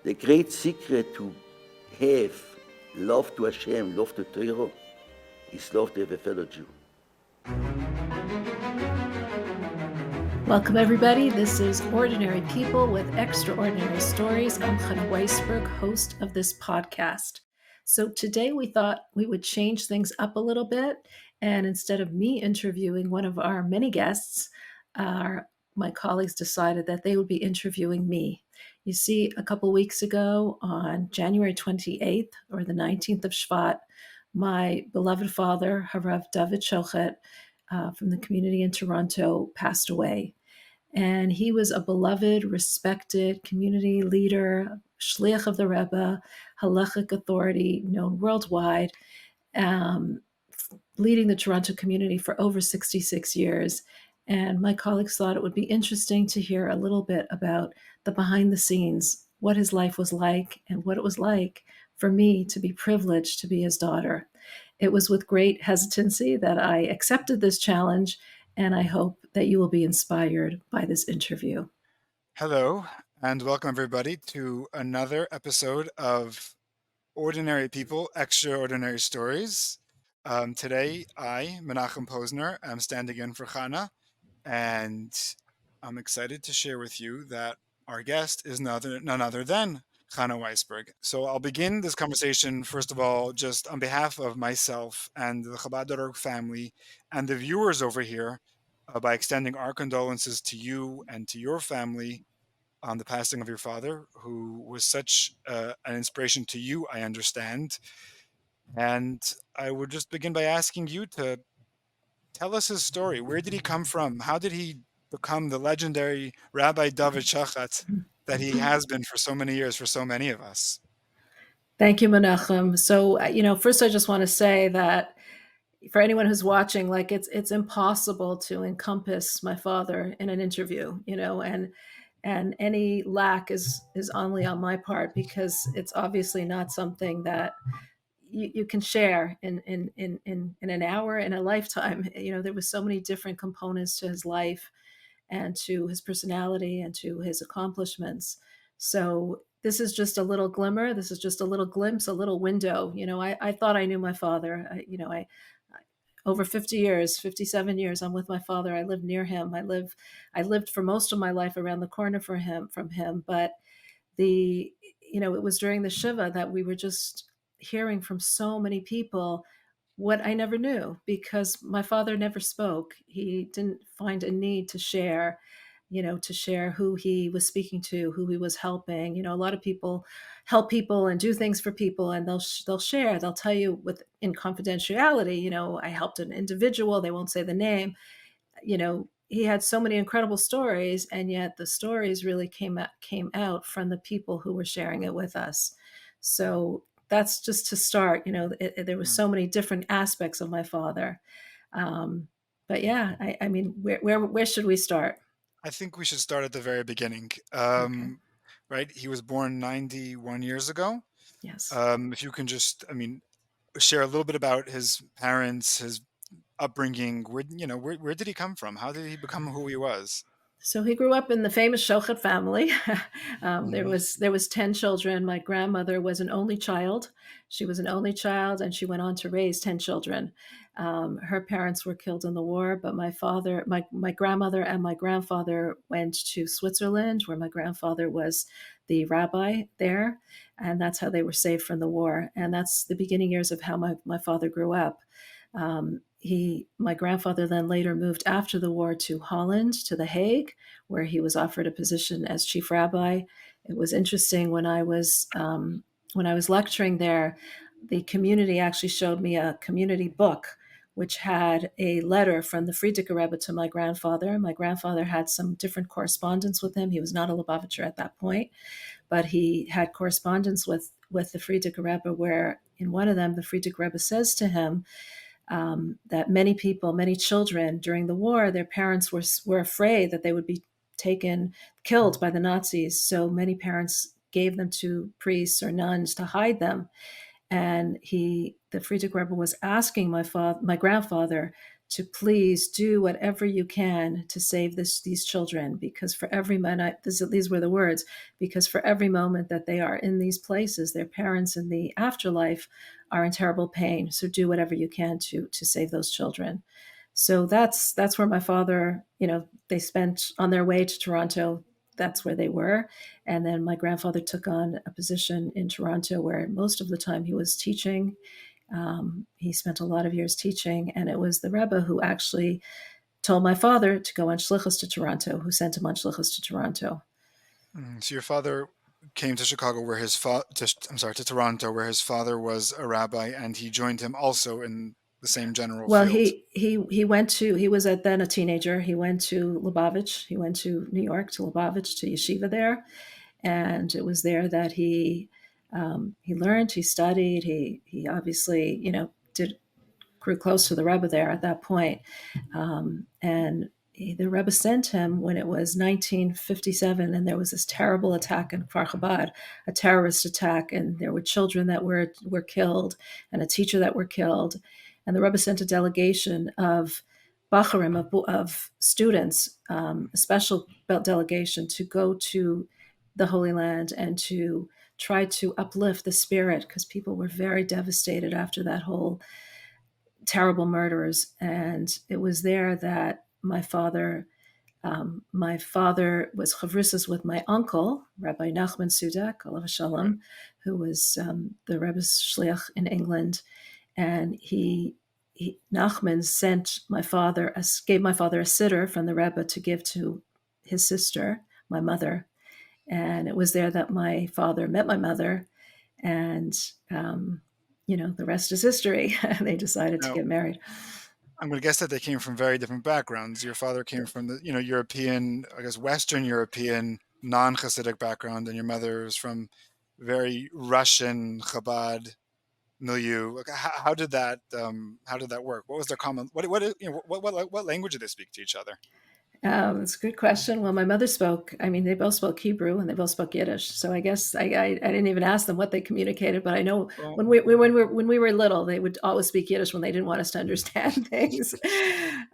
The great secret to have love to Hashem, love to Torah, is love to have a fellow Jew. Welcome, everybody. This is Ordinary People with Extraordinary Stories. I'm Chana Weisberg, host of this podcast. So today we thought we would change things up a little bit. And instead of me interviewing one of our many guests, my colleagues decided that they would be interviewing me. You see, a couple weeks ago on January 28th or the 19th of Shvat, my beloved father, Harav Dovid Schochet, from the community in Toronto, passed away. And he was a beloved, respected community leader, shliach of the Rebbe, halachic authority known worldwide, leading the Toronto community for over 66 years. And my colleagues thought it would be interesting to hear a little bit about the behind the scenes, what his life was like, and what it was like for me to be privileged to be his daughter. It was with great hesitancy that I accepted this challenge, and I hope that you will be inspired by this interview. Hello, and welcome everybody to another episode of Ordinary People, Extraordinary Stories. Today, I, Menachem Posner, am standing in for Chana, and I'm excited to share with you that our guest is none other than Chana Weisberg. So I'll begin this conversation, first of all, just on behalf of myself and the Chabad.org family and the viewers over here, by extending our condolences to you and to your family on the passing of your father, who was such an inspiration to you, I understand. And I would just begin by asking you to tell us his story. Where did he come from? How did he become the legendary Rabbi Dovid Schochet that he has been for so many years for so many of us? Thank you, Menachem. So, first I just want to say that for anyone who's watching, like it's impossible to encompass my father in an interview, and any lack is only on my part, because it's obviously not something that you can share in an hour, in a lifetime. There was so many different components to his life and to his personality and to his accomplishments. So this is just a little glimmer. This is just a little glimpse, a little window. I thought I knew my father. I over 50 years, 57 years, I'm with my father. I live near him. I lived for most of my life around the corner from him. But it was during the Shiva that we were just hearing from so many people what I never knew, because my father never spoke. He didn't find a need to share who he was speaking to, who he was helping. A lot of people help people and do things for people, and they'll share. They'll tell you in confidentiality. I helped an individual. They won't say the name. He had so many incredible stories, and yet the stories really came out from the people who were sharing it with us. So that's just to start. There was so many different aspects of my father. But yeah, I mean, where should we start? I think we should start at the very beginning. Okay. Right? He was born 91 years ago. Yes. If you can just, share a little bit about his parents, his upbringing. Where did he come from? How did he become who he was? So he grew up in the famous Schochet family. There Mhm. was 10 children. My grandmother was an only child. She was an only child, and she went on to raise 10 children. Her parents were killed in the war, but my grandmother and my grandfather went to Switzerland, where my grandfather was the rabbi there, and that's how they were saved from the war. And that's the beginning years of how my father grew up. My grandfather then later moved after the war to Holland, to The Hague, where he was offered a position as chief rabbi. It was interesting when I was lecturing there. The community actually showed me a community book which had a letter from the Frierdiker Rebbe to my grandfather. My grandfather had some different correspondence with him. He was not a Lubavitcher at that point, but he had correspondence with the Frierdiker Rebbe, where in one of them the Frierdiker Rebbe says to him, that many people, many children during the war, their parents were afraid that they would be killed by the Nazis. So many parents gave them to priests or nuns to hide them. And the Frierdiker Rebbe was asking my grandfather to please do whatever you can to save these children, because for every moment, these were the words, because for every moment that they are in these places, their parents in the afterlife are in terrible pain. So do whatever you can to save those children. So that's where my father, they spent on their way to Toronto. That's where they were. And then my grandfather took on a position in Toronto where most of the time he was teaching. He spent a lot of years teaching, and it was the Rebbe who actually told my father to go on shlichus to Toronto, who sent him on shlichus to Toronto. So your father came to Chicago, where to Toronto, where his father was a rabbi, and he joined him also in the same general Well, field. he was then a teenager. He went to Lubavitch. He went to New York to Lubavitch to yeshiva there, and it was there that he learned, he studied, he obviously grew close to the Rebbe there at that point. And the Rebbe sent him when it was 1957, and there was this terrible attack in Kfar Chabad, a terrorist attack, and there were children that were killed, and a teacher that were killed. And the Rebbe sent a delegation of Bacharim, of students, a special delegation to go to the Holy Land and to try to uplift the spirit, because people were very devastated after that whole terrible murders. And it was there that my father was chavrusis with my uncle, Rabbi Nachman Sudak, alav shalom, who was the Rebbe's shliach in England. And Nachman gave my father a sitter from the Rebbe to give to his sister, my mother. And it was there that my father met my mother, and the rest is history. They decided to Now, get married. I'm going to guess that they came from very different backgrounds. Your father came from the European, I guess Western European, non-Hasidic background, and your mother was from very Russian Chabad milieu. Like, how did that work? What was their common? What language did they speak to each other? It's a good question. Well, my mother they both spoke Hebrew and they both spoke Yiddish. So I guess I didn't even ask them what they communicated, but I know Well, when we were little, they would always speak Yiddish when they didn't want us to understand things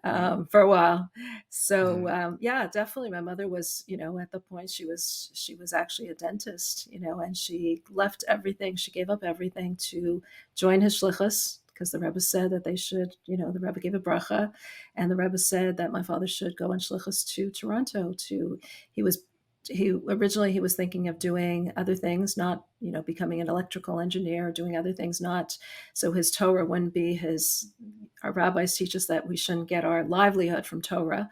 for a while. So yeah, definitely, my mother was, at the point she was actually a dentist, and she left everything, she gave up everything to join his shlichus, because the Rebbe said that they should, the Rebbe gave a bracha, and the Rebbe said that my father should go on shlichus to Toronto. He originally was thinking of doing other things, not becoming an electrical engineer, doing other things, not so his Torah wouldn't be his. Our rabbis teach us that we shouldn't get our livelihood from Torah.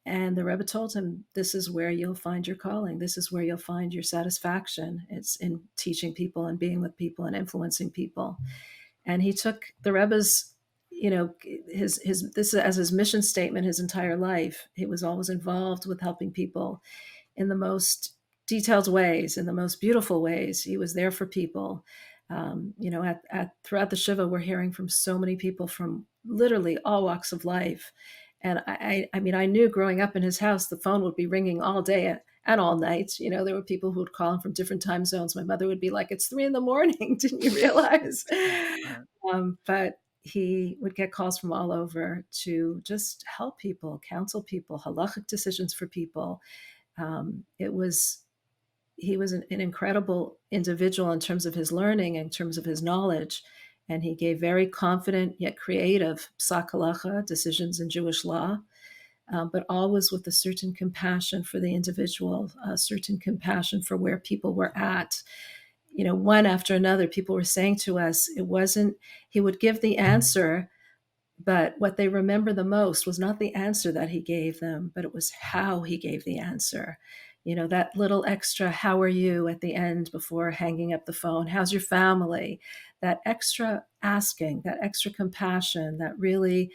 And the Rebbe told him, this is where you'll find your calling. This is where you'll find your satisfaction. It's in teaching people and being with people and influencing people. And he took the Rebbe's, this as his mission statement his entire life. He was always involved with helping people in the most detailed ways, in the most beautiful ways. He was there for people. Throughout the Shiva, we're hearing from so many people from literally all walks of life. And I knew growing up in his house, the phone would be ringing all day and all night. There were people who would call him from different time zones. My mother would be like, "It's 3 a.m. Didn't you realize?" But he would get calls from all over to just help people, counsel people, halachic decisions for people. He was an incredible individual in terms of his learning, in terms of his knowledge. And he gave very confident yet creative psak halacha decisions in Jewish law, but always with a certain compassion for the individual, a certain compassion for where people were at. One after another, people were saying to us, he would give the answer, but what they remember the most was not the answer that he gave them, but it was how he gave the answer. That little extra, how are you at the end before hanging up the phone? How's your family? That extra asking, that extra compassion, that really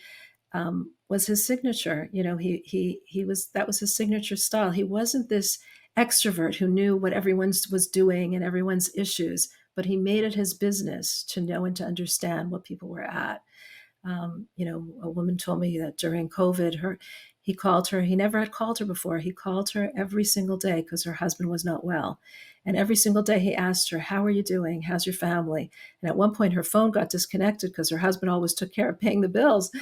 was his signature. That was his signature style. He wasn't this extrovert who knew what everyone was doing and everyone's issues, but he made it his business to know and to understand what people were at. A woman told me that during COVID, He called her. He never had called her before. He called her every single day because her husband was not well. And every single day he asked her, how are you doing? How's your family? And at one point her phone got disconnected because her husband always took care of paying the bills.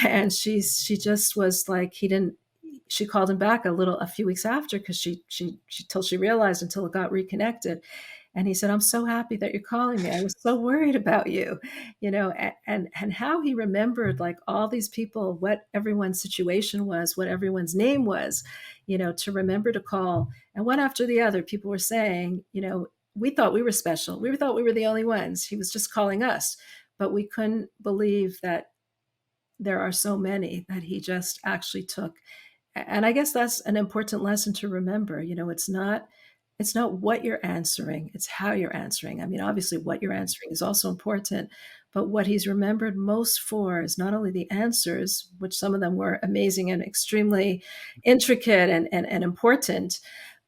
And she just was like, he didn't, she called him back a few weeks after because she till she realized until it got reconnected. And he said, I'm so happy that you're calling me. I was so worried about you, and how he remembered like all these people, what everyone's situation was, what everyone's name was, to remember to call. And one after the other, people were saying, we thought we were special. We thought we were the only ones. He was just calling us, but we couldn't believe that there are so many that he just actually took. And I guess that's an important lesson to remember. It's not what you're answering, it's how you're answering. I mean, obviously what you're answering is also important, but what he's remembered most for is not only the answers, which some of them were amazing and extremely intricate and important,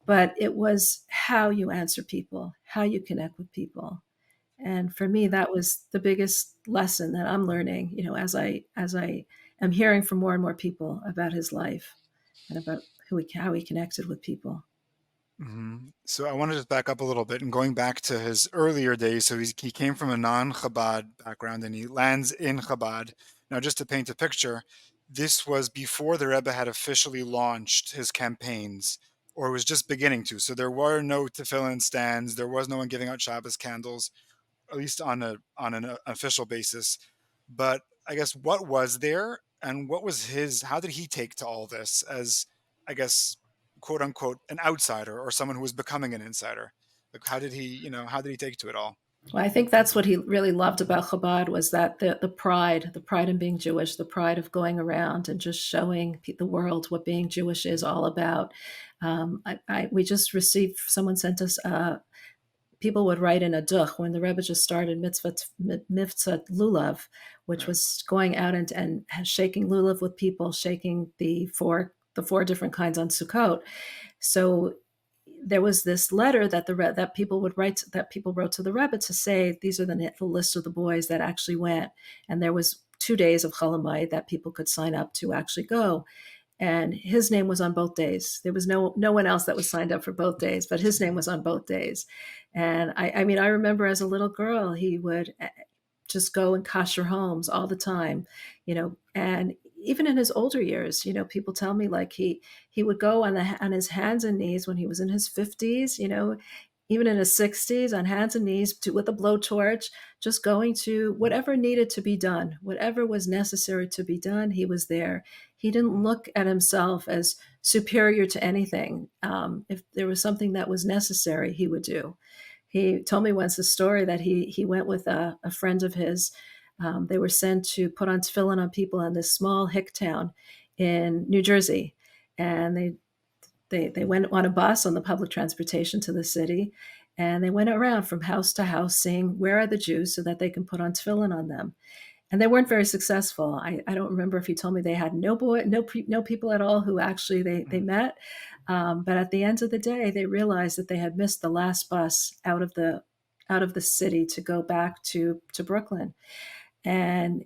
but it was how you answer people, how you connect with people. And for me, that was the biggest lesson that I'm learning, as I am hearing from more and more people about his life and about how he connected with people. So I want to just back up a little bit and going back to his earlier days. So he came from a non-Chabad background and he lands in Chabad. Now, just to paint a picture, this was before the Rebbe had officially launched his campaigns, or was just beginning to. So there were no tefillin stands. There was no one giving out Shabbos candles, at least on an official basis. But I guess what was there, and what was his? How did he take to all this as, I guess, quote unquote, an outsider or someone who was becoming an insider? Like, how did he take to it all? Well, I think that's what he really loved about Chabad was that the pride in being Jewish, the pride of going around and just showing the world what being Jewish is all about. We just received, someone sent us, people would write in a duch when the Rebbe just started mitzvah lulav, which Right. was going out and shaking lulav with people, shaking the four different kinds on Sukkot. So there was this letter that people wrote to the Rebbe to say these are the list of the boys that actually went, and there was 2 days of Chalamayid that people could sign up to actually go, and his name was on both days. There was no one else that was signed up for both days, but his name was on both days. And I mean, I remember as a little girl, he would just go and kosher homes all the time, and even in his older years, people tell me like he would go on his hands and knees when he was in his 50s, even in his 60s, on hands and knees with a blowtorch, just going to whatever needed to be done, whatever was necessary to be done, he was there. He didn't look at himself as superior to anything. If there was something that was necessary, he would do. He told me once a story that he went with a friend of his. They were sent to put on tefillin on people in this small hick town in New Jersey, and they went on a bus on the public transportation to the city, and they went around from house to house saying, "Where are the Jews?" so that they can put on tefillin on them. And they weren't very successful. I don't remember if he told me they had no people at all who actually they met. But at the end of the day, they realized that they had missed the last bus out of the city to go back to Brooklyn. And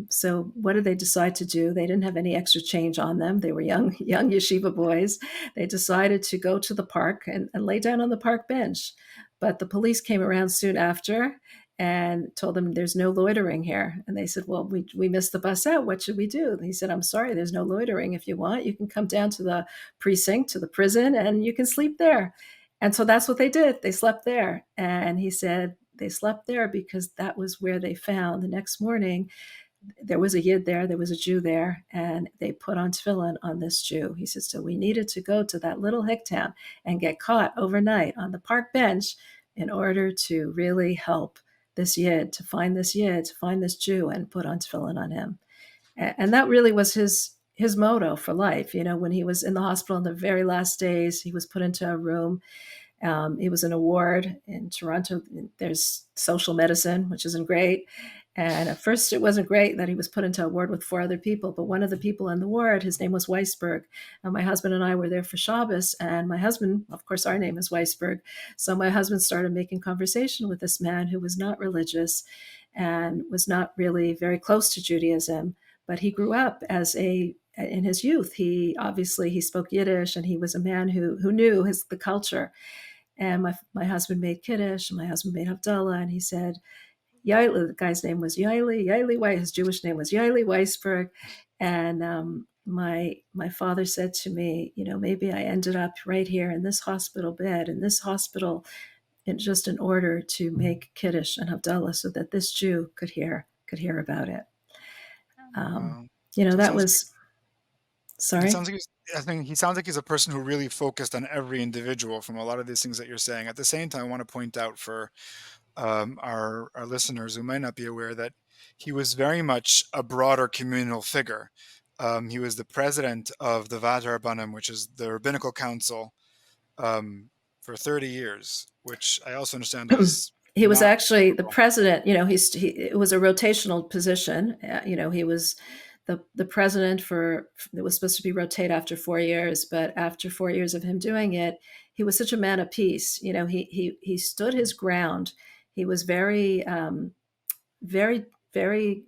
so what did they decide to do? They didn't have any extra change on them. They were young yeshiva boys. They decided to go to the park and lay down on the park bench. But the police came around soon after and told them there's no loitering here. And they said, well, we missed the bus out. What should we do? And he said, I'm sorry, there's no loitering. If you want, you can come down to the precinct, to the prison, and you can sleep there. And so that's what they did. They slept there. And he said they slept there because that was where they found the next morning there was a Yid there, there was a Jew there, and they put on tefillin on this Jew. He says, so we needed to go to that little hick town and get caught overnight on the park bench in order to really help this Yid, to find this Jew and put on tefillin on him. And that really was his motto for life. When he was in the hospital in the very last days, he was put into a room. He was in a ward in Toronto. There's social medicine, which isn't great. And at first it wasn't great that he was put into a ward with 4 other people. But one of the people in the ward, his name was Weisberg. And my husband and I were there for Shabbos. And my husband, of course, our name is Weisberg. So my husband started making conversation with this man who was not religious and was not really very close to Judaism. But he grew up as a in his youth, he spoke Yiddish, and he was a man who knew the culture. And my husband made Kiddush, and my husband made Havdalah, and he said, Yaeli, the guy's name was Yaeli Weiss, his Jewish name was Yaeli Weisberg. And my father said to me, maybe I ended up right here in this hospital bed, in this hospital, just in order to make Kiddush and Havdalah so that this Jew could hear about it. Wow. That was, sorry? I think he sounds like he's a person who really focused on every individual from a lot of these things that you're saying. At the same time, I want to point out for our listeners who might not be aware that he was very much a broader communal figure. He was the president of the Vat Rabbanim, which is the rabbinical council, for 30 years, which I also understand was he was not actually the typical. president. It was a rotational position. He was the president it was supposed to be rotate after 4 years, but after 4 years of him doing it, he was such a man of peace. He stood his ground. He was very, very, very,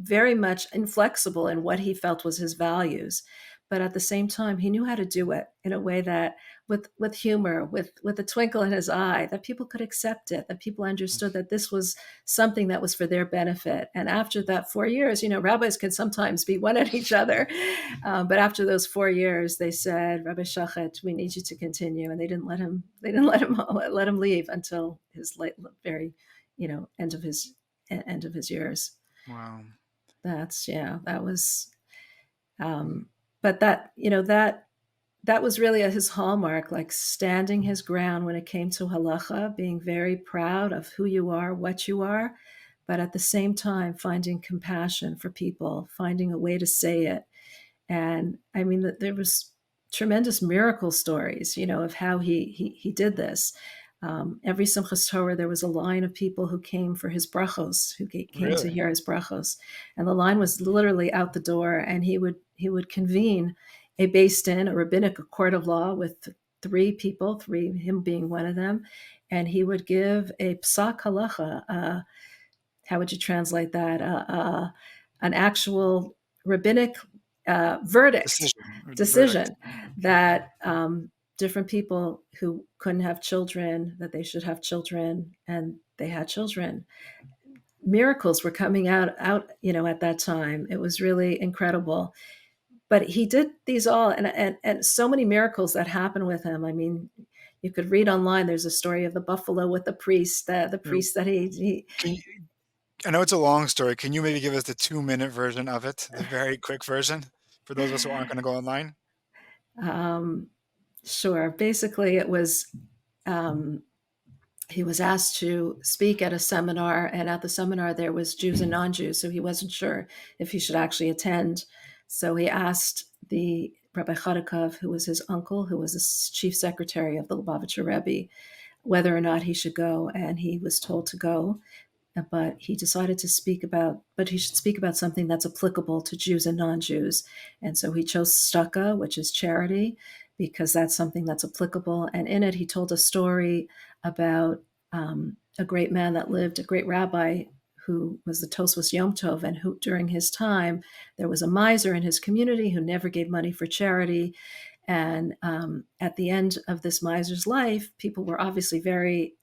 very much inflexible in what he felt was his values. But at the same time, he knew how to do it in a way that with humor, with a twinkle in his eye, that people could accept it, that people understood that this was something that was for their benefit. And after that 4 years, rabbis can sometimes be one at each other. But after those 4 years, they said, Rabbi Schochet, we need you to continue. And they didn't let him leave until his very, end of his years. Wow. That was, but that was really his hallmark, like standing his ground when it came to halacha, being very proud of who you are, what you are, but at the same time, finding compassion for people, finding a way to say it. And I mean, there was tremendous miracle stories, of how he did this. Every Simchas Torah, there was a line of people who came for his brachos, who came Really? to hear his brachos, and the line was literally out the door. And he would convene a Beis Din, a rabbinic court of law, with 3 people, him being one of them, and he would give a psak halacha. How would you translate that? An actual rabbinic verdict, decision that different people who couldn't have children, that they should have children, and they had children. Miracles were coming out, at that time. It was really incredible. But he did these all, and so many miracles that happened with him. I mean, you could read online. There's a story of the buffalo with the priest, the priest that I know it's a long story. Can you maybe give us the 2-minute version of it, the very quick version, for those of us who aren't going to go online? Sure. Basically, it was, he was asked to speak at a seminar, and at the seminar there was Jews and non-Jews, so he wasn't sure if he should actually attend. So he asked the Rabbi Chodakov, who was his uncle, who was the chief secretary of the Lubavitcher Rebbe, whether or not he should go, and he was told to go. But he decided to he should speak about something that's applicable to Jews and non-Jews. And so he chose tzedakah, which is charity, because that's something that's applicable. And in it, he told a story about a great man that lived, a great rabbi who was the Tosfos Yom Tov, and who during his time, there was a miser in his community who never gave money for charity. And at the end of this miser's life, people were obviously very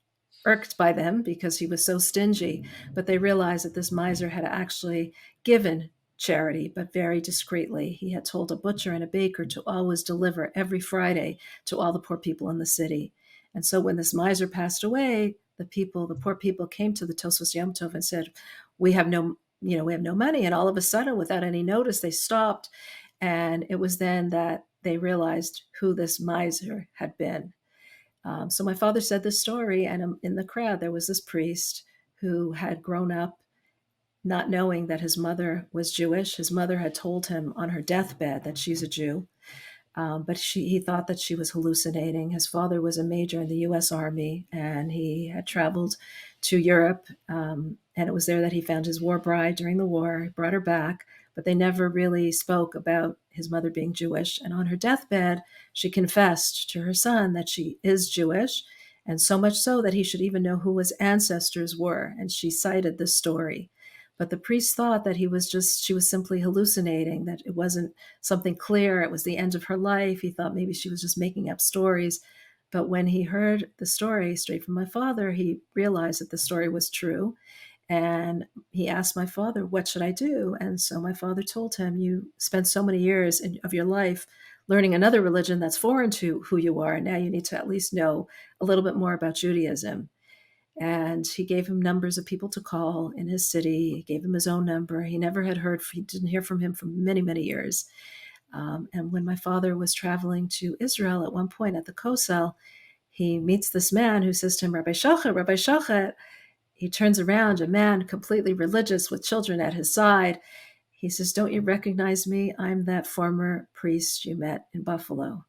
irked by them because he was so stingy, but they realized that this miser had actually given charity, but very discreetly. He had told a butcher and a baker to always deliver every Friday to all the poor people in the city. And so when this miser passed away, the poor people came to the Tosfos Yom Tov and said, we have no money. And all of a sudden, without any notice, they stopped. And it was then that they realized who this miser had been. So my father said this story, and in the crowd, there was this priest who had grown up not knowing that his mother was Jewish. His mother had told him on her deathbed that she's a Jew, but he thought that she was hallucinating. His father was a major in the U.S. Army, and he had traveled to Europe, and it was there that he found his war bride during the war. He brought her back, but they never really spoke about his mother being Jewish. And on her deathbed, she confessed to her son that she is Jewish, and so much so that he should even know who his ancestors were. And she cited this story. But the priest thought that she was simply hallucinating, that it wasn't something clear. It was the end of her life. He thought maybe she was just making up stories. But when he heard the story straight from my father, he realized that the story was true. And he asked my father, what should I do? And so my father told him, you spent so many years of your life learning another religion that's foreign to who you are. And now you need to at least know a little bit more about Judaism. And he gave him numbers of people to call in his city. He gave him his own number. He didn't hear from him for many, many years. And when my father was traveling to Israel at one point at the Kosel, he meets this man who says to him, Rabbi Schochet, Rabbi Schochet. He turns around, a man completely religious with children at his side. He says, don't you recognize me? I'm that former priest you met in Buffalo.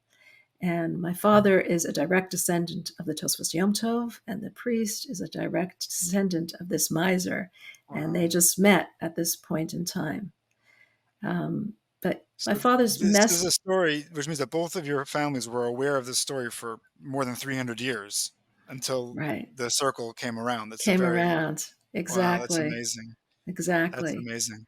And my father is a direct descendant of the Tosfos Yom Tov, and the priest is a direct descendant of this miser. Wow. And they just met at this point in time. But So my father's this is a story, which means that both of your families were aware of this story for more than 300 years until right the circle came around. That's a came very, around. wow, that's Exactly. amazing. That's Exactly. amazing. So,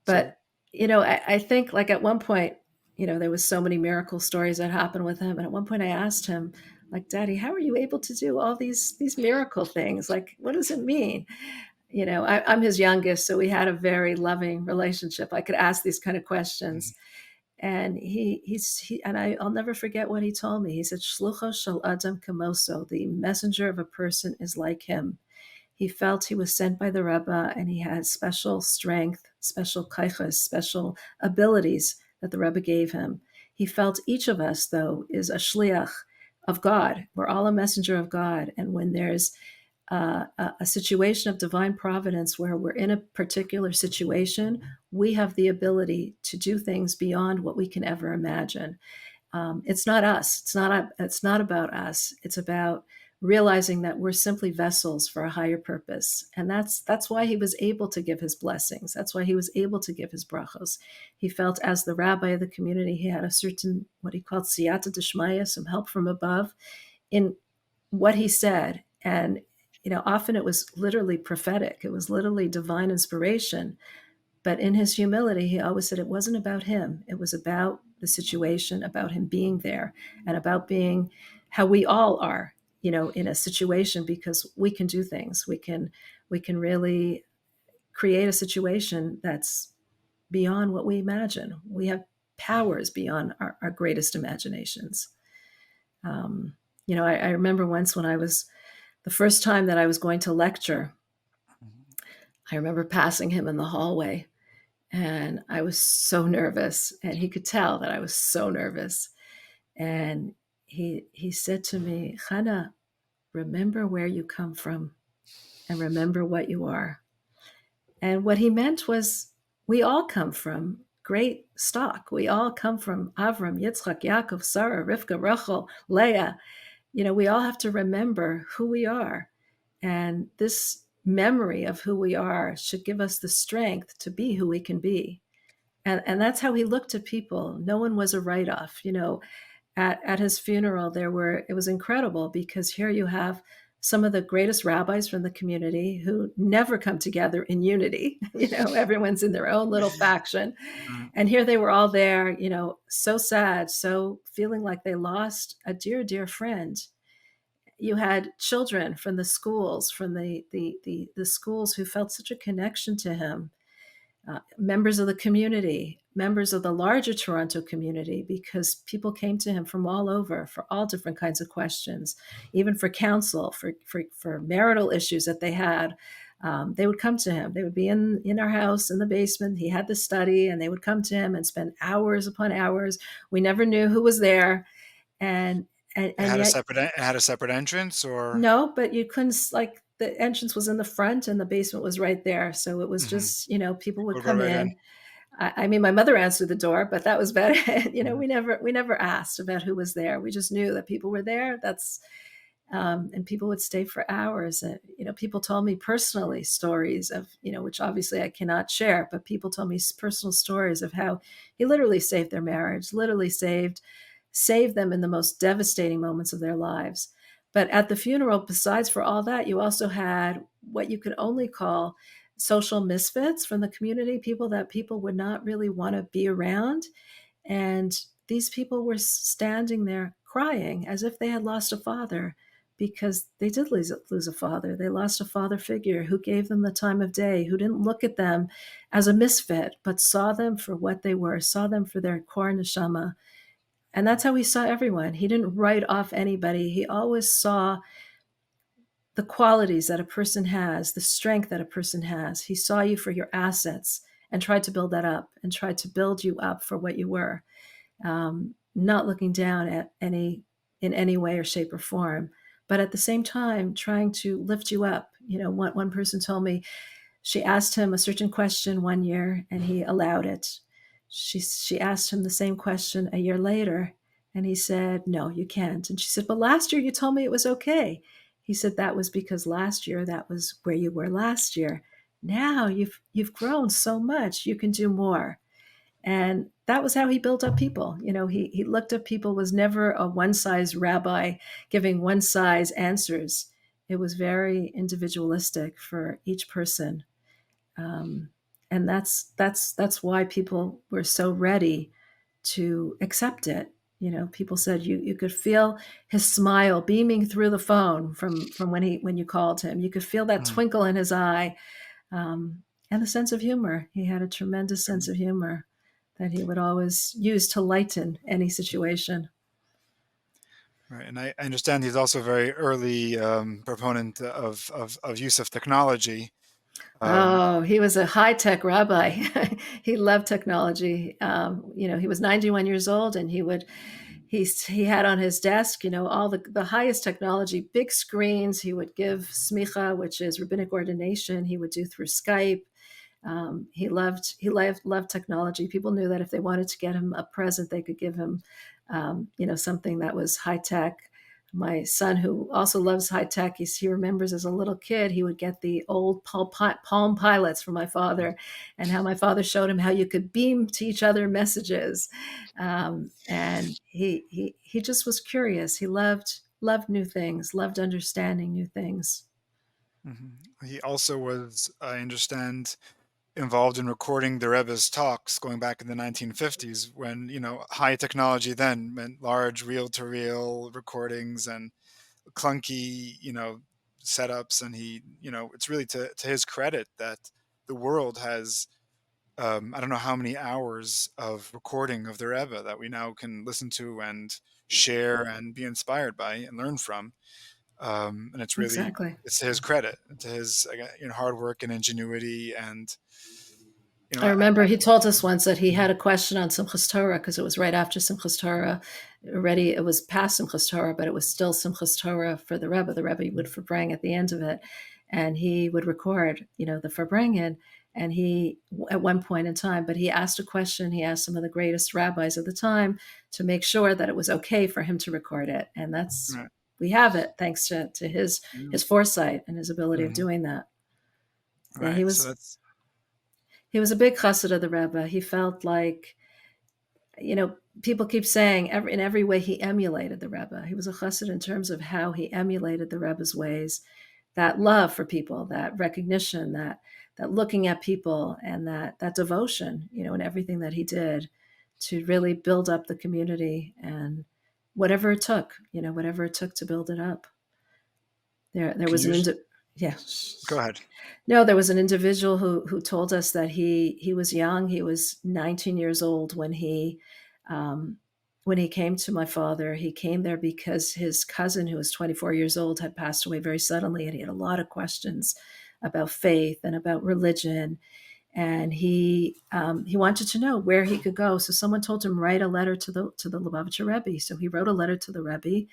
But, I think like at one point, there was so many miracle stories that happened with him. And at one point I asked him, like, Daddy, how are you able to do all these miracle things? Like, what does it mean? I'm his youngest, so we had a very loving relationship. I could ask these kind of questions. And I'll never forget what he told me. He said, Shlucho shel Adam kamoso, the messenger of a person is like him. He felt he was sent by the Rebbe, and he had special strength, special kaiches, special abilities that the Rebbe gave him. He felt each of us, though, is a shliach of God. We're all a messenger of God. And when there's a situation of divine providence where we're in a particular situation, we have the ability to do things beyond what we can ever imagine. It's not us. It's not about us. It's about realizing that we're simply vessels for a higher purpose, and that's why he was able to give his blessings. That's why he was able to give his brachos. He felt, as the rabbi of the community, he had a certain, what he called siyata d'shmaya, some help from above, in what he said. And often it was literally prophetic. It was literally divine inspiration. But in his humility, he always said it wasn't about him. It was about the situation, about him being there, and about being how we all are, in a situation, because we can do things. We can really create a situation that's beyond what we imagine. We have powers beyond our greatest imaginations. I remember once when the first time that I was going to lecture, I remember passing him in the hallway. And I was so nervous, and he could tell that I was so nervous. And he said to me, Chana, remember where you come from and remember what you are. And what he meant was, we all come from great stock. We all come from Avram, Yitzchak, Yaakov, Sarah, Rivka, Rachel, Leah. We all have to remember who we are. And this memory of who we are should give us the strength to be who we can be. And that's how he looked at people. No one was a write-off. At his funeral, it was incredible, because here you have some of the greatest rabbis from the community who never come together in unity. Everyone's in their own little faction. And here they were all there, so sad, so feeling like they lost a dear, dear friend. You had children from the schools, from the schools, who felt such a connection to him. Members of the community, members of the larger Toronto community, because people came to him from all over for all different kinds of questions, even for counsel, for marital issues that they had. They would come to him. They would be in our house in the basement. He had the study, and they would come to him and spend hours upon hours. We never knew who was there. And it had a separate entrance, or? No, but you couldn't, like, the entrance was in the front and the basement was right there. So it was just, people would come right in. I mean, my mother answered the door, but that was about it. We never asked about who was there. We just knew that people were there. And people would stay for hours. People told me personally stories of, which obviously I cannot share, but people told me personal stories of how he literally saved their marriage, literally saved them in the most devastating moments of their lives. But at the funeral, besides for all that, you also had what you could only call social misfits from the community, people that people would not really want to be around. And these people were standing there crying as if they had lost a father, because they did lose a father. They lost a father figure who gave them the time of day, who didn't look at them as a misfit, but saw them for what they were, saw them for their core neshama. And that's how he saw everyone. He didn't write off anybody. He always saw the qualities that a person has, the strength that a person has. He saw you for your assets and tried to build that up and tried to build you up for what you were, not looking down at any in any way or shape or form, but at the same time trying to lift you up. One person told me she asked him a certain question one year and he allowed it. She asked him the same question a year later and he said, "No, you can't." And she said, "But last year you told me it was okay." He said, "That was because last year that was where you were last year. Now you've grown so much, you can do more." And that was how he built up people. He looked at people, was never a one size rabbi giving one size answers. It was very individualistic for each person. And that's why people were so ready to accept it. People said you could feel his smile beaming through the phone from when you called him. You could feel that twinkle in his eye, and the sense of humor. He had a tremendous sense of humor that he would always use to lighten any situation. Right, and I understand he's also a very early proponent of use of technology. Oh, he was a high-tech rabbi. He loved technology. He was 91 years old, and he had on his desk, all the highest technology, big screens. He would give smicha, which is rabbinic ordination. He would do through Skype. He loved technology. People knew that if they wanted to get him a present, they could give him, something that was high tech. My son, who also loves high tech, he remembers as a little kid, he would get the old Palm Pilots from my father, and how my father showed him how you could beam to each other messages. And he just was curious. He loved new things, loved understanding new things. He also was, I understand, involved in recording the Rebbe's talks going back in the 1950s, when high technology then meant large reel-to-reel recordings and clunky setups. And it's really to his credit that the world has I don't know how many hours of recording of the Rebbe that we now can listen to and share and be inspired by and learn from. And Exactly. it's to his credit, to his hard work and ingenuity. And I remember he told us once that he had a question on Simchas Torah, because it was right after Simchas Torah. Already, it was past Simchas Torah, but it was still Simchas Torah for the Rebbe. The Rebbe would farbrang at the end of it, and he would record, the farbrangin. And he, at one point in time, but he asked a question. He asked some of the greatest rabbis of the time to make sure that it was okay for him to record it. And right. we have it thanks to his foresight and his ability of doing that. Yeah, Right. So that's he was a big chassid of the Rebbe. He felt like, people keep saying in every way he emulated the Rebbe. He was a chassid in terms of how he emulated the Rebbe's ways, that love for people, that recognition, that looking at people, and that devotion, in everything that he did to really build up the community, and whatever it took to build it up. There was yeah. Go ahead. No, there was an individual who told us that he was young. He was 19 years old when he came to my father. He came there because his cousin, who was 24 years old, had passed away very suddenly, and he had a lot of questions about faith and about religion. And he wanted to know where he could go. So someone told him, write a letter to the Lubavitcher Rebbe. So he wrote a letter to the Rebbe.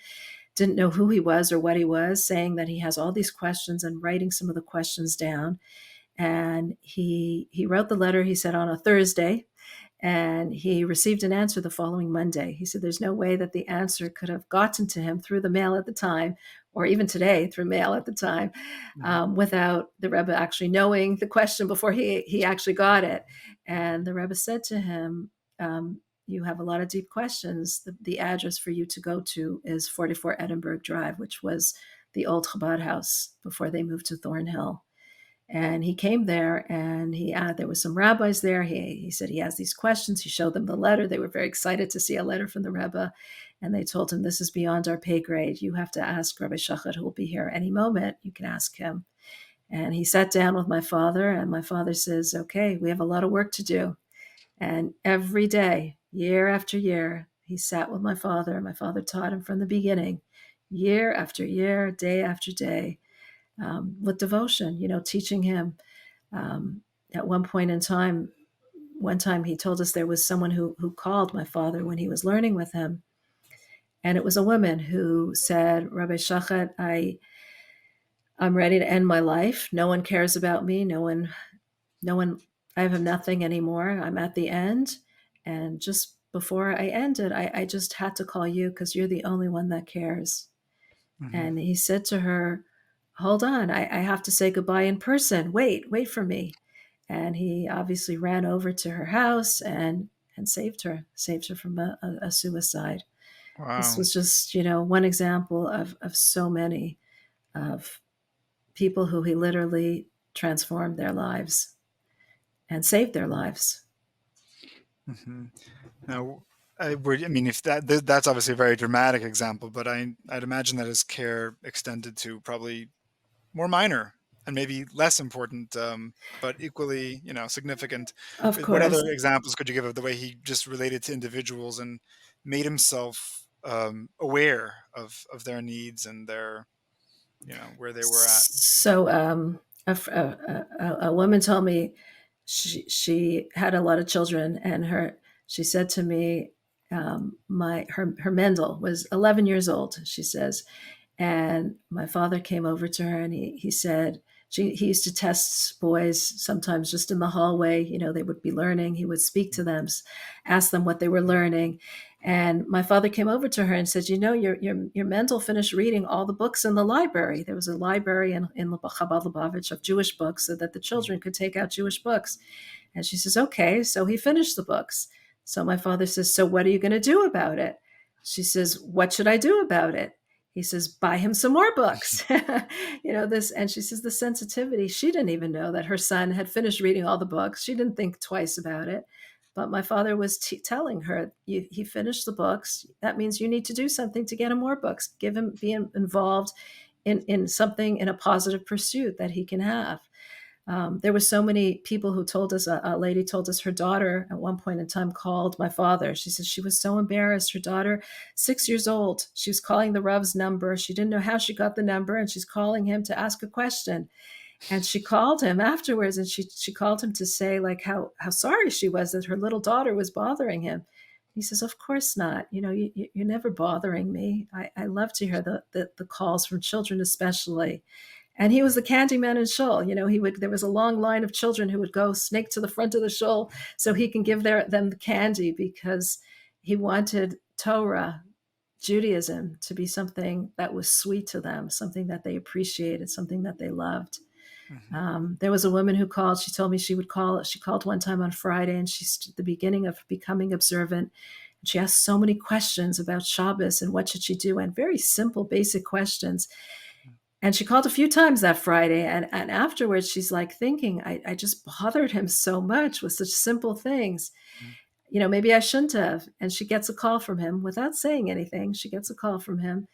Didn't know who he was or what he was, saying that he has all these questions, and writing some of the questions down. And he wrote the letter, he said, on a Thursday, and he received an answer the following Monday. He said there's no way that the answer could have gotten to him through the mail at the time, or even today through mail at the time, without the Rebbe actually knowing the question before he actually got it. And the Rebbe said to him, you have a lot of deep questions. The address for you to go to is 44 Edinburgh Drive, which was the old Chabad house before they moved to Thornhill. And he came there, and there was some rabbis there. He said he has these questions. He showed them the letter. They were very excited to see a letter from the Rebbe. And they told him, this is beyond our pay grade. You have to ask Rabbi Schochet, who will be here any moment. You can ask him. And he sat down with my father, and my father says, okay, we have a lot of work to do. And every day, year after year, he sat with my father. My father taught him from the beginning, year after year, day after day, with devotion, teaching him. At one point in time, one time he told us there was someone who called my father when he was learning with him. And it was a woman who said, Rabbi Schochet, I'm ready to end my life. No one cares about me. No one, I have nothing anymore. I'm at the end. And just before I ended, I just had to call you because you're the only one that cares. Mm-hmm. And he said to her, hold on, I have to say goodbye in person. Wait for me. And he obviously ran over to her house and saved her from a suicide. This Wow. was just, one example of so many of people who he literally transformed their lives and saved their lives. Mm-hmm. Now, I mean, if that's obviously a very dramatic example, but I'd imagine that his care extended to probably more minor and maybe less important, but equally, significant. Of What other course. examples could you give of the way he just related to individuals and made himself aware of their needs and their, where they were at? So a woman told me she had a lot of children, and she said to me, her Mendel was 11 years old, she says, and my father came over to her, and he said, he used to test boys sometimes just in the hallway. They would be learning. He would speak to them, ask them what they were learning. And my father came over to her and said, your Mendel finished reading all the books in the library. There was a library in Chabad.org of Jewish books so that the children could take out Jewish books. And she says, okay, so he finished the books. So my father says, so what are you going to do about it? She says, what should I do about it? He says, buy him some more books. And she says the sensitivity, she didn't even know that her son had finished reading all the books. She didn't think twice about it. But my father was telling her, he finished the books. That means you need to do something to get him more books. Be involved in something, in a positive pursuit that he can have. There were so many people who told us, a lady told us her daughter at one point in time called my father. She said she was so embarrassed. Her daughter, 6 years old, she was calling the Rav's number. She didn't know how she got the number, and she's calling him to ask a question. And she called him afterwards, and she called him to say like how sorry she was that her little daughter was bothering him. He says, of course not. You're never bothering me. I love to hear the calls from children especially. And he was the candy man in shul. There was a long line of children who would go snake to the front of the shul so he can give them the candy, because he wanted Torah, Judaism, to be something that was sweet to them, something that they appreciated, something that they loved. Mm-hmm. There was a woman who called. She told me she called one time on Friday, and she's at the beginning of becoming observant. And she asked so many questions about Shabbos and what should she do, and very simple, basic questions. And she called a few times that Friday. And afterwards, she's like thinking, I just bothered him so much with such simple things. Maybe I shouldn't have. And she gets a call from him without saying anything. She gets a call from him.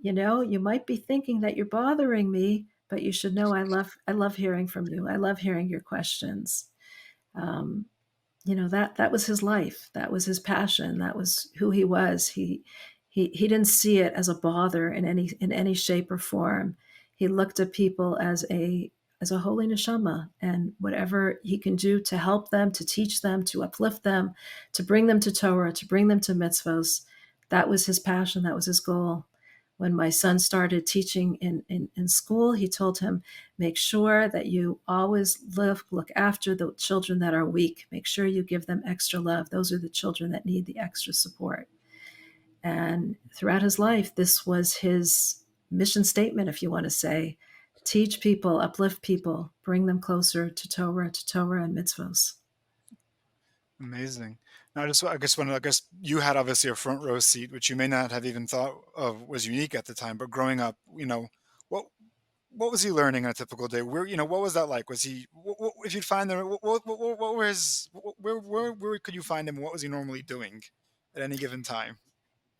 You might be thinking that you're bothering me, but you should know I love hearing from you. I love hearing your questions. That was his life. That was his passion. That was who he was. He didn't see it as a bother in any shape or form. He looked at people as a holy neshama, and whatever he can do to help them, to teach them, to uplift them, to bring them to Torah, to bring them to mitzvos, that was his passion. That was his goal. When my son started teaching in school, he told him, make sure that you always look after the children that are weak. Make sure you give them extra love. Those are the children that need the extra support. And throughout his life, this was his mission statement, if you want to say. Teach people, uplift people, bring them closer to Torah and mitzvos. Amazing. Now, I guess you had obviously a front row seat, which you may not have even thought of was unique at the time. But growing up, what what was he learning on a typical day? Where, what was that like? Was he, if you'd find them, what were his, where could you find him? What was he normally doing at any given time?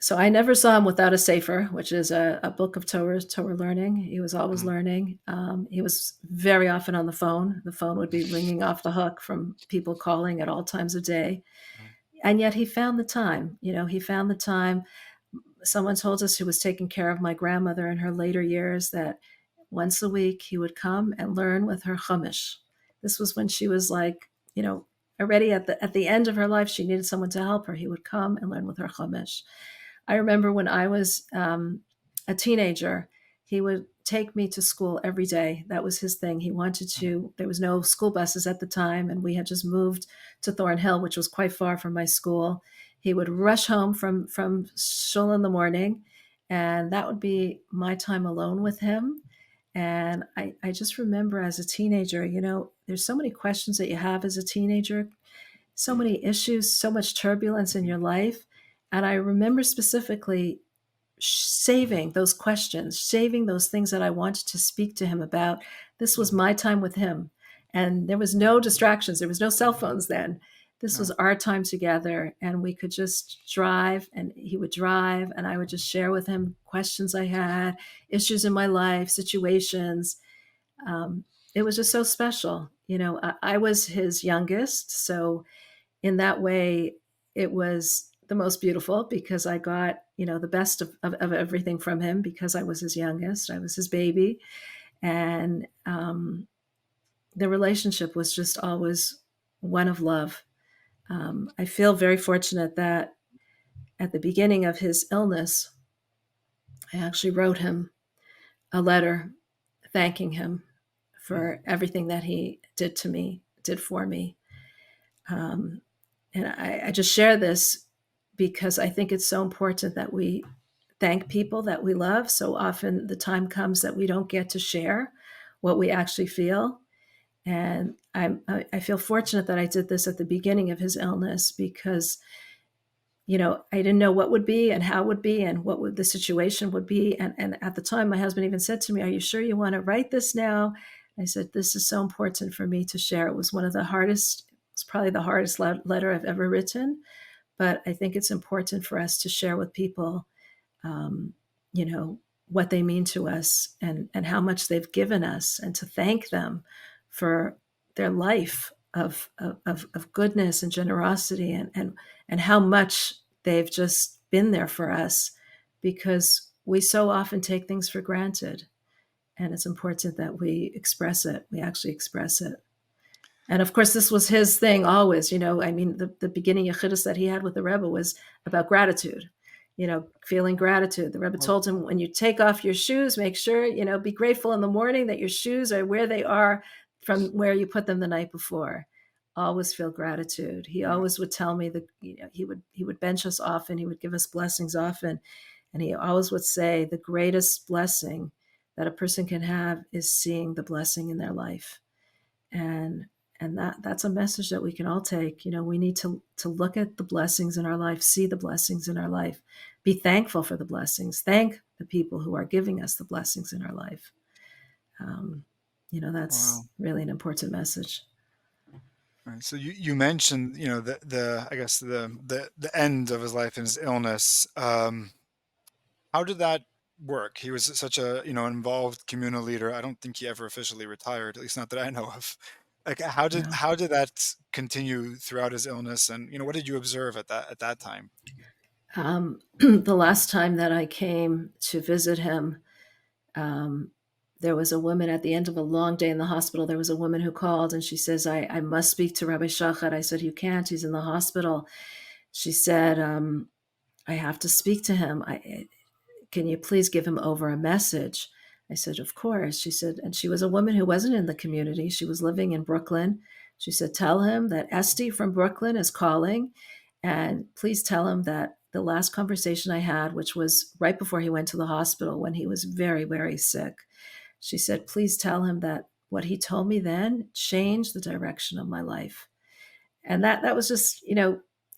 So I never saw him without a sefer, which is a book of Torah learning. He was always Mhm. learning. He was very often on the phone. The phone would be ringing off the hook from people calling at all times of day. Mhm. And yet he found the time. He found the time. Someone told us who was taking care of my grandmother in her later years that once a week he would come and learn with her chumash. This was when she was like, already at the end of her life. She needed someone to help her. He would come and learn with her chumash. I remember when I was a teenager, he would take me to school every day. That was his thing. He wanted to. There was no school buses at the time, and we had just moved to Thornhill, which was quite far from my school. He would rush home from shul in the morning, and that would be my time alone with him. And I just remember as a teenager, there's so many questions that you have as a teenager, so many issues, so much turbulence in your life. And I remember specifically saving those questions, saving those things that I wanted to speak to him about. This was my time with him. And there was no distractions. There was no cell phones then. This was No. our time together. And we could just drive, and he would drive, and I would just share with him questions I had, issues in my life, situations. Um, it was just so special. I was his youngest. So in that way, it was the most beautiful because I got, the best of everything from him because I was his youngest. I was his baby. And the relationship was just always one of love. I feel very fortunate that at the beginning of his illness, I actually wrote him a letter thanking him Mhm. for everything that he did for me. Um, and I just share this because I think it's so important that we thank people that we love. So often the time comes that we don't get to share what we actually feel. And I feel fortunate that I did this at the beginning of his illness because, I didn't know what would be and how it would be and what would the situation would be. And at the time, my husband even said to me, "Are you sure you want to write this now?" I said, "This is so important for me to share." It was one of the hardest, it's probably the hardest letter I've ever written. But I think it's important for us to share with people, um, you know, what they mean to us and how much they've given us, and to thank them for their life of goodness and generosity, and how much they've just been there for us, because we so often take things for granted, and it's important that we express it. We actually express it. And of course, this was his thing always. I mean, the beginning Yechidus that he had with the Rebbe was about gratitude, feeling gratitude. The Rebbe Well, told him, when you take off your shoes, make sure, be grateful in the morning that your shoes are where they are from where you put them the night before. Always feel gratitude. He yeah. always would tell me that, he would bench us often. He would give us blessings often. And he always would say the greatest blessing that a person can have is seeing the blessing in their life. And that's a message that we can all take. We need to look at the blessings in our life, see the blessings in our life, be thankful for the blessings, thank the people who are giving us the blessings in our life. um, that's Wow. really an important message. Right. So you mentioned, the I guess the end of his life and his illness. How did that work? He was such a, involved communal leader. I don't think he ever officially retired, at least not that I know of. Like, how did Yeah. how did that continue throughout his illness? And, what did you observe at that time? The last time that I came to visit him, um, there was a woman at the end of a long day in the hospital. There was a woman who called, and she says, I must speak to Rabbi Schochet. I said, "You can't. He's in the hospital." She said, "I have to speak to him. Can you please give him over a message?" I said, "Of course." She said, and she was a woman who wasn't in the community. She was living in Brooklyn. She said, "Tell him that Esty from Brooklyn is calling, and please tell him that the last conversation I had, which was right before he went to the hospital when he was very, very sick." She said, "Please tell him that what he told me then changed the direction of my life." And that was just,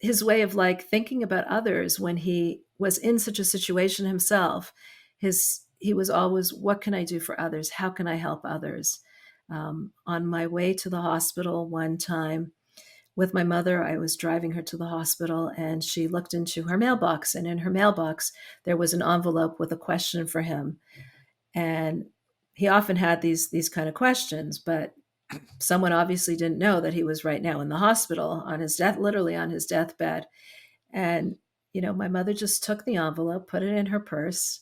his way of like thinking about others when he was in such a situation himself. His he was always, what can I do for others? How can I help others? On my way to the hospital one time with my mother, I was driving her to the hospital, and she looked into her mailbox, and in her mailbox, there was an envelope with a question for him. And he often had these kind of questions, but someone obviously didn't know that he was right now in the hospital on his death, literally on his deathbed. And, my mother just took the envelope, put it in her purse,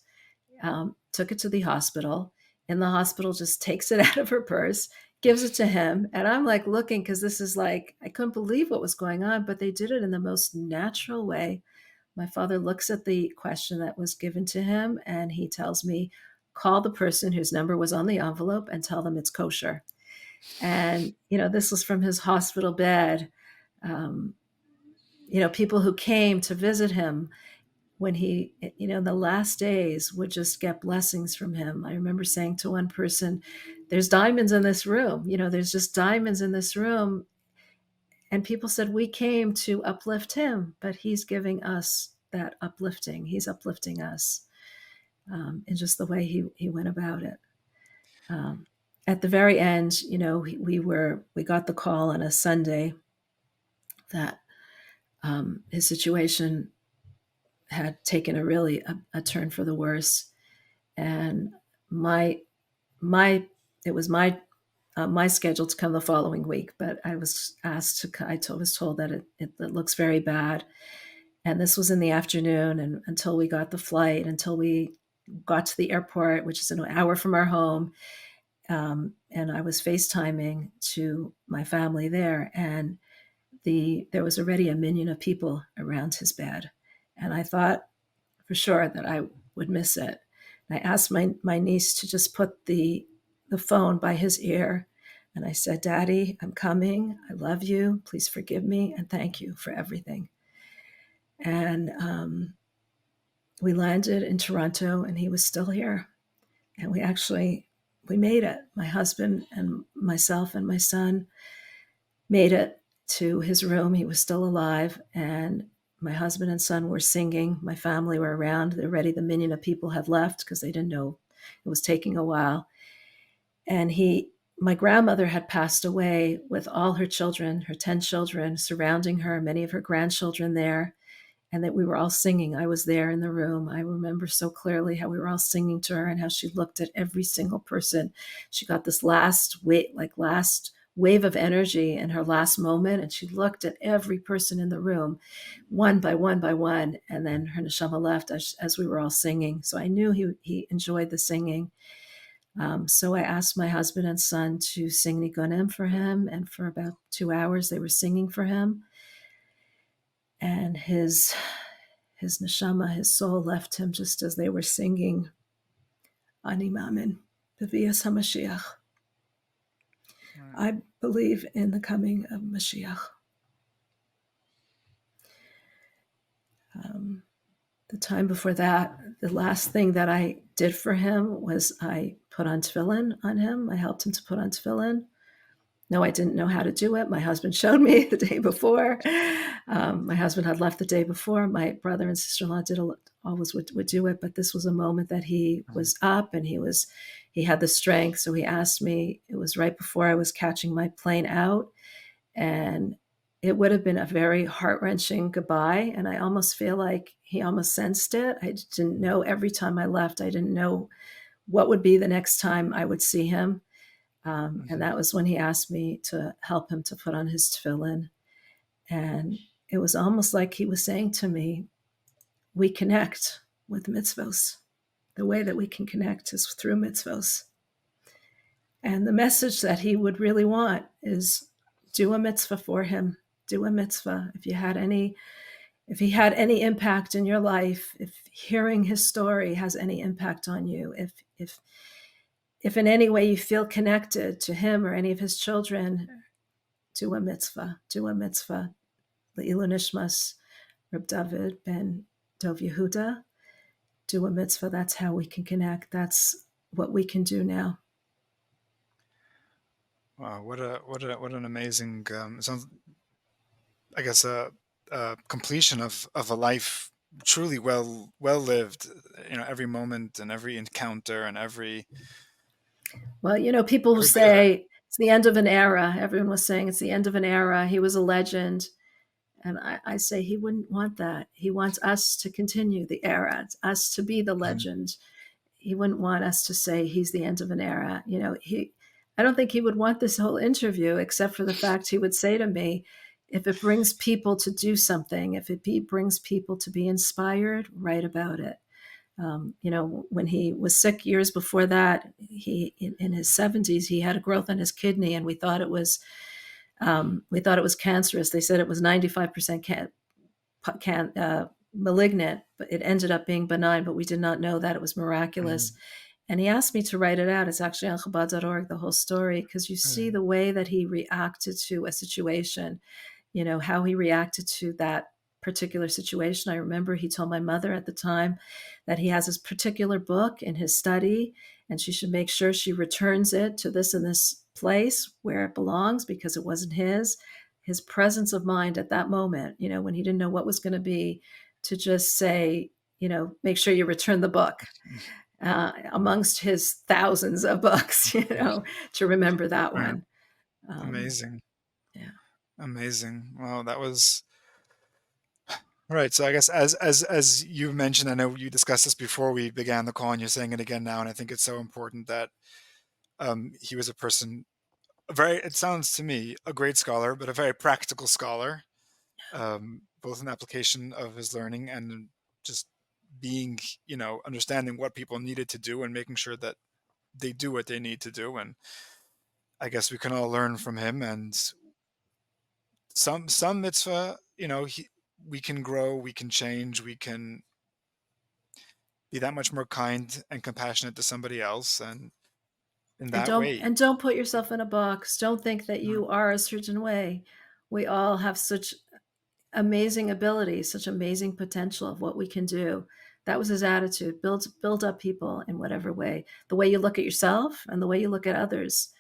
took it to the hospital. And the hospital just takes it out of her purse, gives it to him. And I'm like looking, because this is like, I couldn't believe what was going on, but they did it in the most natural way. My father looks at the question that was given to him, and he tells me, call the person whose number was on the envelope and tell them it's kosher. And, this was from his hospital bed. Um, people who came to visit him when he, in the last days, would just get blessings from him. I remember saying to one person, there's diamonds in this room. There's just diamonds in this room. And people said, we came to uplift him, but he's giving us that uplifting. He's uplifting us in just the way he went about it. At the very end, we got the call on a Sunday that his situation had taken a turn for the worse, and it was my schedule to come the following week, but I was asked to. Was told that it looks very bad, and this was in the afternoon, and until we got the flight, until we got to the airport, which is an hour from our home. And I was FaceTiming to my family there, and there was already a minion of people around his bed. And I thought for sure that I would miss it. And I asked my niece to just put the phone by his ear. And I said, Daddy, I'm coming. I love you. Please forgive me. And thank you for everything. And we landed in Toronto, and he was still here. And we made it. My husband and myself and my son made it to his room. He was still alive, and my husband and son were singing. My family were around. Already the minion of people had left because they didn't know it was taking a while. And my grandmother had passed away with all her children, her 10 children surrounding her, many of her grandchildren there, and that we were all singing. I was there in the room. I remember so clearly how we were all singing to her and how she looked at every single person. She got this last wave of energy in her last moment, and she looked at every person in the room, one by one by one, and then her neshama left as we were all singing. So I knew he enjoyed the singing. So I asked my husband and son to sing Nigunim for him, and for about 2 hours they were singing for him. And his neshama, his soul, left him just as they were singing Ani Mamin, B'vias HaMashiach. I believe in the coming of Mashiach. The time before that, the last thing that I did for him was I put on tefillin on him. I helped him to put on tefillin. No, I didn't know how to do it. My husband showed me the day before. My husband had left the day before. My brother and sister-in-law always would do it, but this was a moment that he was up and he had the strength. So he asked me. It was right before I was catching my plane out, and it would have been a very heart-wrenching goodbye. And I almost feel like he almost sensed it. I didn't know. Every time I left, I didn't know what would be the next time I would see him. And that was when he asked me to help him to put on his tefillin. And it was almost like he was saying to me, we connect with mitzvos. The way that we can connect is through mitzvos. And the message that he would really want is do a mitzvah for him. Do a mitzvah. If he had any impact in your life, if hearing his story has any impact on you, if in any way you feel connected to him or any of his children, do a mitzvah. Do a mitzvah. Le'ilu nishmas Reb Dovid ben Dov Yehuda. Do a mitzvah. That's how we can connect. That's what we can do now. Wow, what an amazing sounds. I guess a completion of a life truly well lived. Every moment and every encounter and Well, people every bit of it. say it's the end of an era. Everyone was saying it's the end of an era. He was a legend. And I say he wouldn't want that. He wants us to continue the era, it's us to be the Mhm. legend. He wouldn't want us to say he's the end of an era. I don't think he would want this whole interview, except for the fact he would say to me, if it brings people to do something, if it brings people to be inspired, write about it. When he was sick years before that, in his 70s, he had a growth on his kidney, and we thought it was cancerous. They said it was 95% malignant, but it ended up being benign. But we did not know that. It was miraculous. Mhm. And he asked me to write it out. It's actually on Chabad.org, the whole story, because you see Brilliant. the way that he reacted to a situation, how he reacted to that particular situation. I remember he told my mother at the time that he has this particular book in his study, and she should make sure she returns it to this and this place where it belongs because it wasn't his. His presence of mind at that moment, when he didn't know what was going to be, to just say, make sure you return the book, amongst his thousands of books, to remember that Right. one. Um, Amazing. yeah. Amazing. Well, that was right. So I guess as you mentioned, I know you discussed this before we began the call, and you're saying it again now, and I think it's so important that he was a person, it sounds to me, a great scholar, but a very practical scholar, both in application of his learning and just being, understanding what people needed to do and making sure that they do what they need to do. And I guess we can all learn from him. And some mitzvah, we can grow, we can change, we can be that much more kind and compassionate to somebody else, and in And that don't way. and don't put yourself in a box. Don't think that Mm. you are a certain way. We all have such amazing abilities, such amazing potential of what we can do. That was his attitude. Build up people in whatever way. The way you look at yourself and the way you look at others.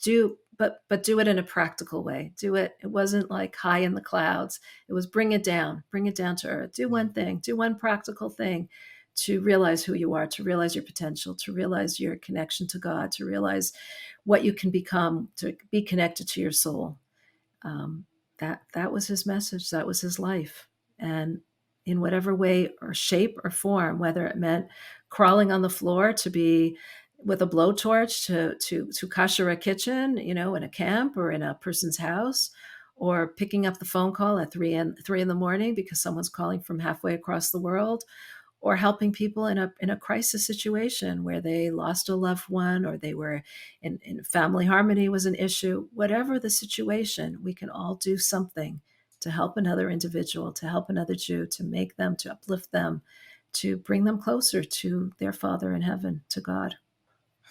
Do but do it in a practical way. Do it. It wasn't like high in the clouds. It was bring it down to earth. Do one thing, do one practical thing to realize who you are, to realize your potential, to realize your connection to God, to realize what you can become, to be connected to your soul. um, that was his message. That was his life. And in whatever way or shape or form, whether it meant crawling on the floor to be with a blowtorch to kasher a kitchen, in a camp or in a person's house, or picking up the phone call at three in the morning because someone's calling from halfway across the world, or helping people in a crisis situation where they lost a loved one, or they were in family harmony was an issue. Whatever the situation, we can all do something to help another individual, to help another Jew, to uplift them, to bring them closer to their Father in heaven, to God.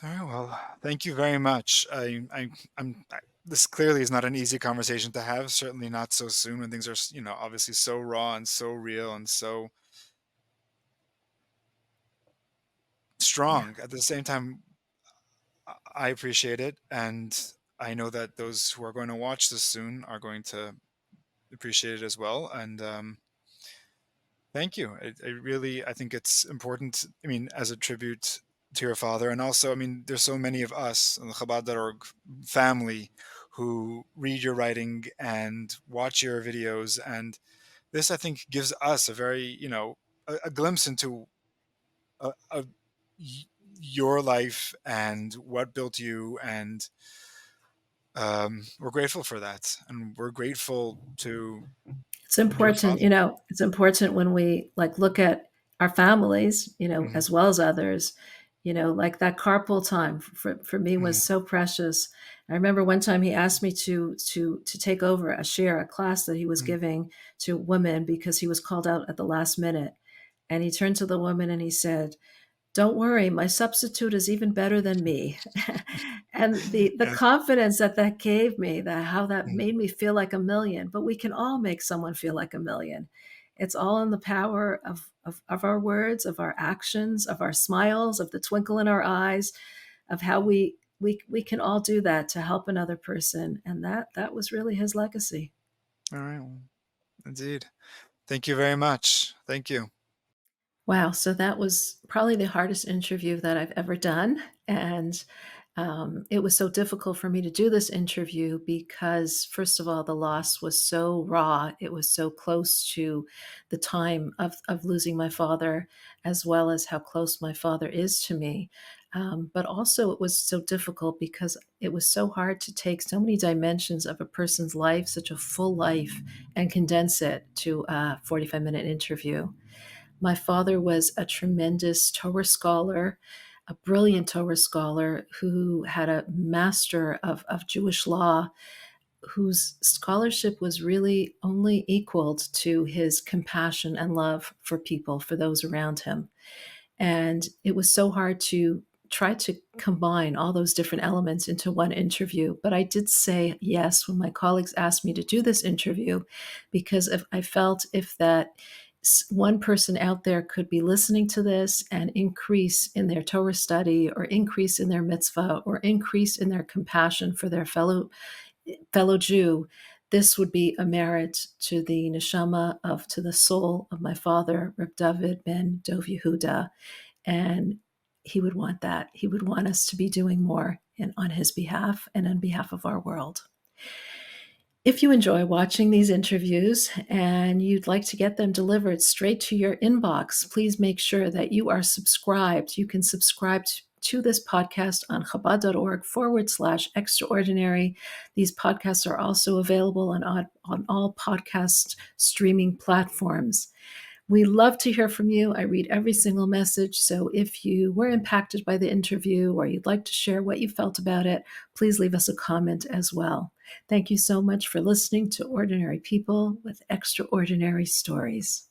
All right, well, thank you very much. This clearly is not an easy conversation to have. Certainly not so soon when things are, obviously so raw and so real and so Yeah. strong. At the same time, I appreciate it, and I know that those who are going to watch this soon are going to appreciate it as well. And thank you. I think it's important. I mean, as a tribute to your father, and also, I mean, there's so many of us in the Chabad.org family who read your writing and watch your videos, and this, I think, gives us a very, a glimpse into a, a, y- your life and what built you, and we're grateful for that, and we're grateful to It's your important, father. it's important when we look at our families, Mhm, as well as others, like that carpool time for me mhm, was so precious. I remember one time he asked me to take over a class that he was mhm. giving to women because he was called out at the last minute. And he turned to the woman and he said, "Don't worry, my substitute is even better than me." And the Yeah. confidence that gave me, that how that Mhm. made me feel like a million. But we can all make someone feel like a million. It's all in the power of our words, of our actions, of our smiles, of the twinkle in our eyes, of how we can all do that to help another person. And that was really his legacy. All right. Well, indeed. Thank you very much. Thank you. Wow. So that was probably the hardest interview that I've ever done. And it was so difficult for me to do this interview because, first of all, the loss was so raw. It was so close to the time of losing my father, as well as how close my father is to me. But also, it was so difficult because it was so hard to take so many dimensions of a person's life, such a full life, and condense it to a 45-minute interview. My father was a tremendous Torah scholar, a brilliant Torah scholar who had a master of Jewish law, whose scholarship was really only equaled to his compassion and love for people, for those around him. And it was so hard to try to combine all those different elements into one interview. But I did say yes when my colleagues asked me to do this interview, because if I felt if that one person out there could be listening to this and increase in their Torah study, or increase in their mitzvah, or increase in their compassion for their fellow Jew, this would be a merit to the neshama to the soul of my father, Reb Dovid ben Dov Yehuda. And he would want that. He would want us to be doing more on his behalf and on behalf of our world. If you enjoy watching these interviews and you'd like to get them delivered straight to your inbox, please make sure that you are subscribed. You can subscribe to this podcast on Chabad.org/extraordinary. These podcasts are also available on all podcast streaming platforms. We love to hear from you. I read every single message. So if you were impacted by the interview or you'd like to share what you felt about it, please leave us a comment as well. Thank you so much for listening to Ordinary People with Extraordinary Stories.